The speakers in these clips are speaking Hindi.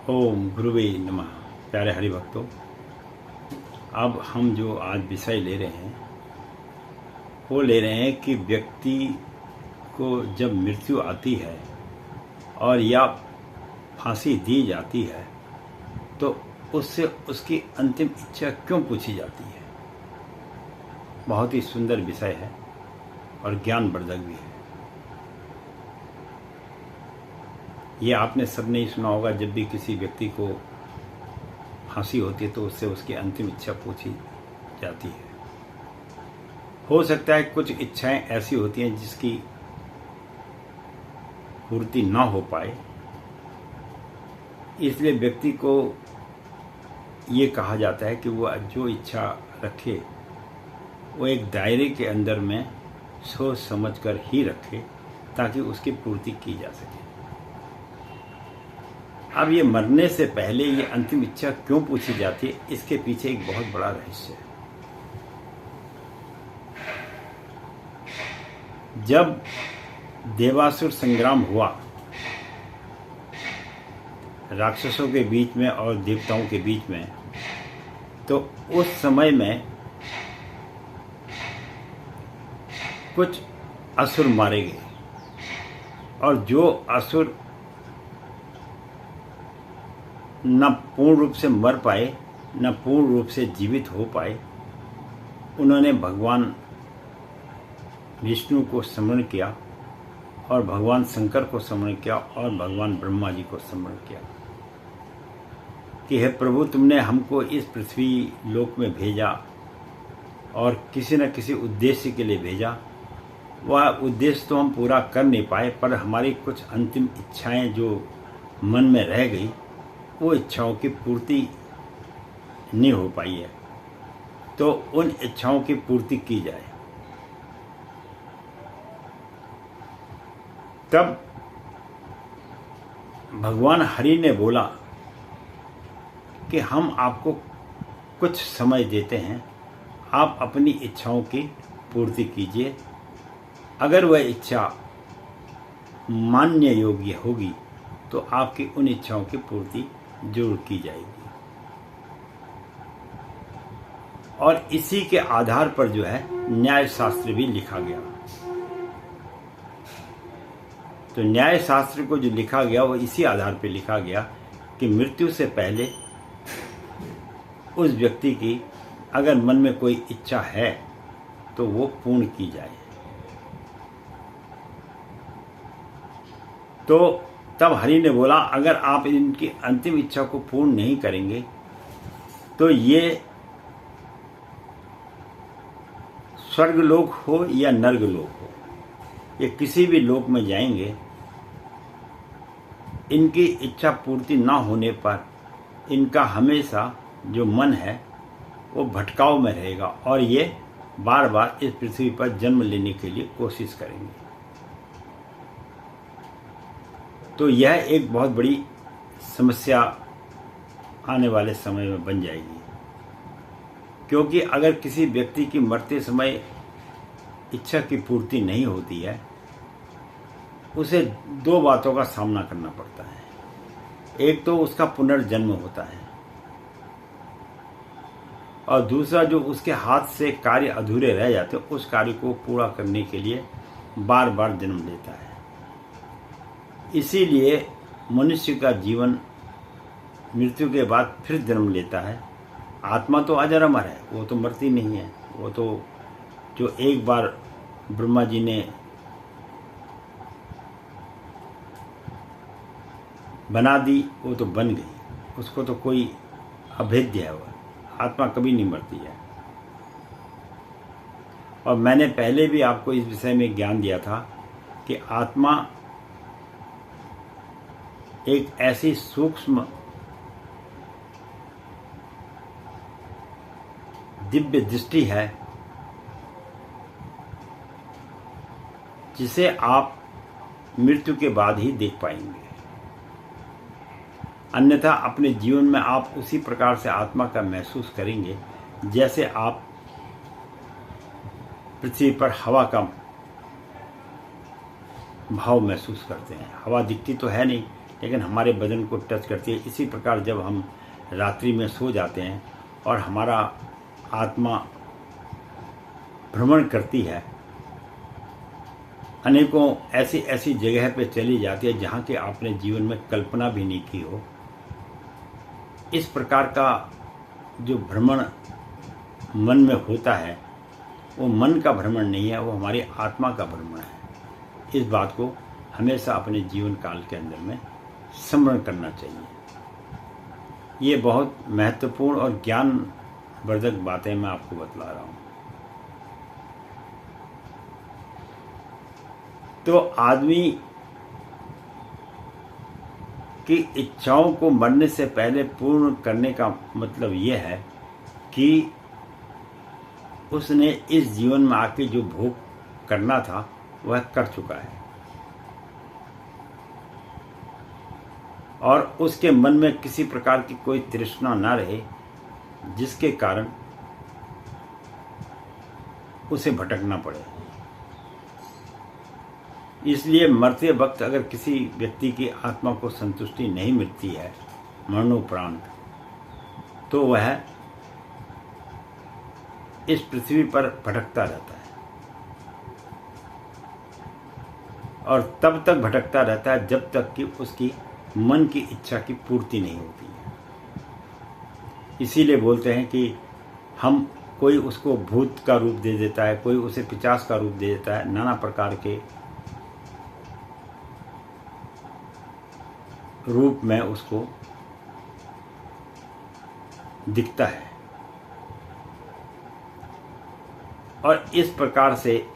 ओम गुरुवे नमः। प्यारे हरि भक्तों, अब हम जो आज विषय ले रहे हैं वो ले रहे हैं कि व्यक्ति को जब मृत्यु आती है और या फांसी दी जाती है तो उससे उसकी अंतिम इच्छा क्यों पूछी जाती है। बहुत ही सुंदर विषय है और ज्ञानवर्धक भी है। ये आपने सब नहीं सुना होगा, जब भी किसी व्यक्ति को फांसी होती है तो उससे उसकी अंतिम इच्छा पूछी जाती है। हो सकता है कुछ इच्छाएं ऐसी होती हैं जिसकी पूर्ति ना हो पाए, इसलिए व्यक्ति को ये कहा जाता है कि वो जो इच्छा रखे वो एक दायरे के अंदर में सोच समझकर ही रखे ताकि उसकी पूर्ति की जा सके। अब ये मरने से पहले ये अंतिम इच्छा क्यों पूछी जाती है, इसके पीछे एक बहुत बड़ा रहस्य है। जब देवासुर संग्राम हुआ राक्षसों के बीच में और देवताओं के बीच में, तो उस समय में कुछ असुर मारे गए और जो असुर न पूर्ण रूप से मर पाए न पूर्ण रूप से जीवित हो पाए, उन्होंने भगवान विष्णु को स्मरण किया और भगवान शंकर को स्मरण किया और भगवान ब्रह्मा जी को स्मरण किया कि हे प्रभु, तुमने हमको इस पृथ्वी लोक में भेजा और किसी न किसी उद्देश्य के लिए भेजा। वह उद्देश्य तो हम पूरा कर नहीं पाए, पर हमारी कुछ अंतिम इच्छाएं जो मन में रह गई वो इच्छाओं की पूर्ति नहीं हो पाई है, तो उन इच्छाओं की पूर्ति की जाए। तब भगवान हरि ने बोला कि हम आपको कुछ समय देते हैं, आप अपनी इच्छाओं की पूर्ति कीजिए। अगर वह इच्छा मान्य योग्य होगी तो आपकी उन इच्छाओं की पूर्ति जरूर की जाएगी। और इसी के आधार पर जो है न्याय शास्त्र भी लिखा गया। तो न्याय शास्त्र को जो लिखा गया वो इसी आधार पर लिखा गया कि मृत्यु से पहले उस व्यक्ति की अगर मन में कोई इच्छा है तो वो पूर्ण की जाए। तो तब हरि ने बोला, अगर आप इनकी अंतिम इच्छा को पूर्ण नहीं करेंगे तो ये स्वर्गलोक हो या नर्कलोक हो, ये किसी भी लोक में जाएंगे, इनकी इच्छा पूर्ति ना होने पर इनका हमेशा जो मन है वो भटकाव में रहेगा और ये बार बार इस पृथ्वी पर जन्म लेने के लिए कोशिश करेंगे। तो यह एक बहुत बड़ी समस्या आने वाले समय में बन जाएगी, क्योंकि अगर किसी व्यक्ति की मरते समय इच्छा की पूर्ति नहीं होती है, उसे दो बातों का सामना करना पड़ता है। एक तो उसका पुनर्जन्म होता है और दूसरा जो उसके हाथ से कार्य अधूरे रह जाते हैं उस कार्य को पूरा करने के लिए बार बार जन्म लेता है। इसीलिए मनुष्य का जीवन मृत्यु के बाद फिर जन्म लेता है। आत्मा तो अजर अमर है, वो तो मरती नहीं है। वो तो जो एक बार ब्रह्मा जी ने बना दी वो तो बन गई, उसको तो कोई अभेद्य है। वो आत्मा कभी नहीं मरती है। और मैंने पहले भी आपको इस विषय में ज्ञान दिया था कि आत्मा एक ऐसी सूक्ष्म दिव्य दृष्टि है जिसे आप मृत्यु के बाद ही देख पाएंगे। अन्यथा अपने जीवन में आप उसी प्रकार से आत्मा का महसूस करेंगे जैसे आप पृथ्वी पर हवा का भाव महसूस करते हैं। हवा दिखती तो है नहीं, लेकिन हमारे बदन को टच करती है। इसी प्रकार जब हम रात्रि में सो जाते हैं और हमारा आत्मा भ्रमण करती है, अनेकों ऐसी ऐसी जगह पे चली जाती है जहाँ के आपने जीवन में कल्पना भी नहीं की हो। इस प्रकार का जो भ्रमण मन में होता है वो मन का भ्रमण नहीं है, वो हमारी आत्मा का भ्रमण है। इस बात को हमेशा अपने जीवन काल के अंदर में स्मरण करना चाहिए। ये बहुत महत्वपूर्ण और ज्ञानवर्धक बातें मैं आपको बतला रहा हूँ। तो आदमी की इच्छाओं को मरने से पहले पूर्ण करने का मतलब यह है कि उसने इस जीवन में आके जो भोग करना था वह कर चुका है और उसके मन में किसी प्रकार की कोई तृष्णा न रहे जिसके कारण उसे भटकना पड़े। इसलिए मरते वक्त अगर किसी व्यक्ति की आत्मा को संतुष्टि नहीं मिलती है मरणोपरांत, तो वह इस पृथ्वी पर भटकता रहता है और तब तक भटकता रहता है जब तक कि उसकी मन की इच्छा की पूर्ति नहीं होती है। इसीलिए बोलते हैं कि हम कोई उसको भूत का रूप दे देता है, कोई उसे पिशाच का रूप दे देता है, नाना प्रकार के रूप में उसको दिखता है। और इस प्रकार से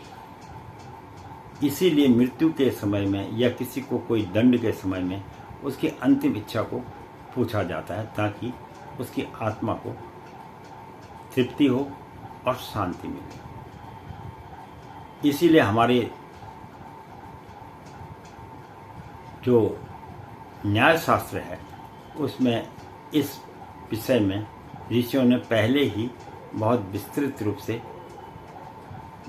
इसीलिए मृत्यु के समय में या किसी को कोई दंड के समय में उसकी अंतिम इच्छा को पूछा जाता है ताकि उसकी आत्मा को तृप्ति हो और शांति मिले। इसीलिए हमारे जो न्याय शास्त्र है उसमें इस विषय में ऋषियों ने पहले ही बहुत विस्तृत रूप से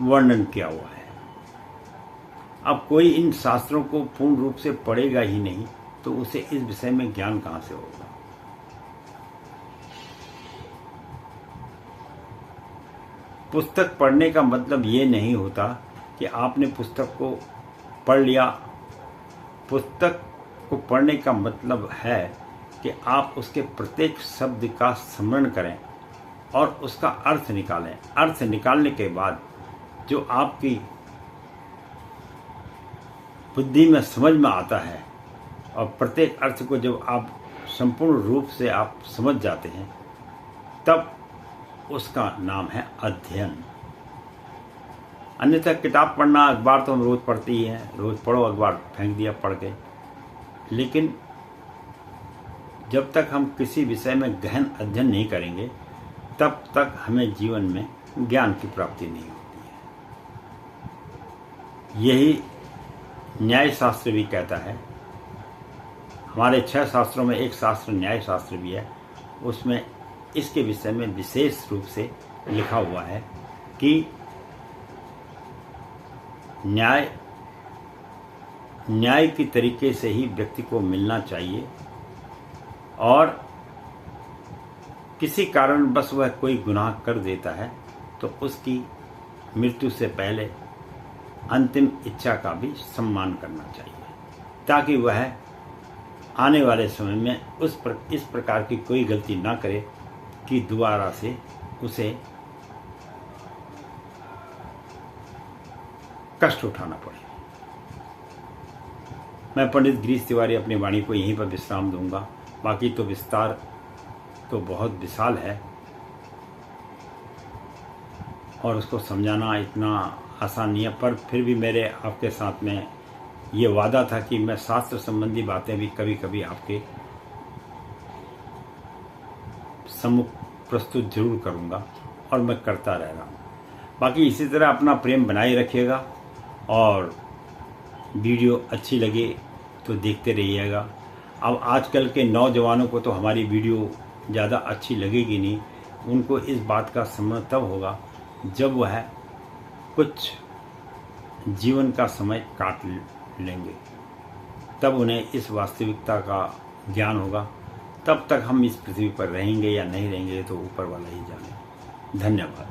वर्णन किया हुआ है। अब कोई इन शास्त्रों को पूर्ण रूप से पढ़ेगा ही नहीं तो उसे इस विषय में ज्ञान कहाँ से होगा। पुस्तक पढ़ने का मतलब ये नहीं होता कि आपने पुस्तक को पढ़ लिया। पुस्तक को पढ़ने का मतलब है कि आप उसके प्रत्येक शब्द का स्मरण करें और उसका अर्थ निकालें। अर्थ निकालने के बाद जो आपकी बुद्धि में समझ में आता है और प्रत्येक अर्थ को जब आप संपूर्ण रूप से आप समझ जाते हैं तब उसका नाम है अध्ययन। अन्यथा किताब पढ़ना, अखबार तो हम रोज पढ़ते ही हैं, रोज पढ़ो अखबार, फेंक दिया पढ़ के। लेकिन जब तक हम किसी विषय में गहन अध्ययन नहीं करेंगे तब तक हमें जीवन में ज्ञान की प्राप्ति नहीं होती है। यही न्याय शास्त्र भी कहता है। हमारे 6 शास्त्रों में एक शास्त्र न्याय शास्त्र भी है, उसमें इसके विषय में विशेष रूप से लिखा हुआ है कि न्याय की तरीके से ही व्यक्ति को मिलना चाहिए और किसी कारण बस वह कोई गुनाह कर देता है तो उसकी मृत्यु से पहले अंतिम इच्छा का भी सम्मान करना चाहिए ताकि वह आने वाले समय में इस प्रकार की कोई गलती ना करे कि दोबारा से उसे कष्ट उठाना पड़े। मैं पंडित गिरीश तिवारी अपनी वाणी को यहीं पर विश्राम दूंगा। बाकी तो विस्तार तो बहुत विशाल है और उसको समझाना इतना आसान नहीं है, पर फिर भी मेरे आपके साथ में ये वादा था कि मैं शास्त्र संबंधी बातें भी कभी कभी आपके सम्मुख प्रस्तुत जरूर करूँगा और मैं करता रह रहा हूँ। बाकी इसी तरह अपना प्रेम बनाए रखिएगा और वीडियो अच्छी लगे तो देखते रहिएगा। अब आजकल के नौजवानों को तो हमारी वीडियो ज़्यादा अच्छी लगेगी नहीं, उनको इस बात का समझ तब होगा जब वह कुछ जीवन का समय काट लेंगे। तब उन्हें इस वास्तविकता का ज्ञान होगा। तब तक हम इस पृथ्वी पर रहेंगे या नहीं रहेंगे तो ऊपर वाला ही जाने। धन्यवाद।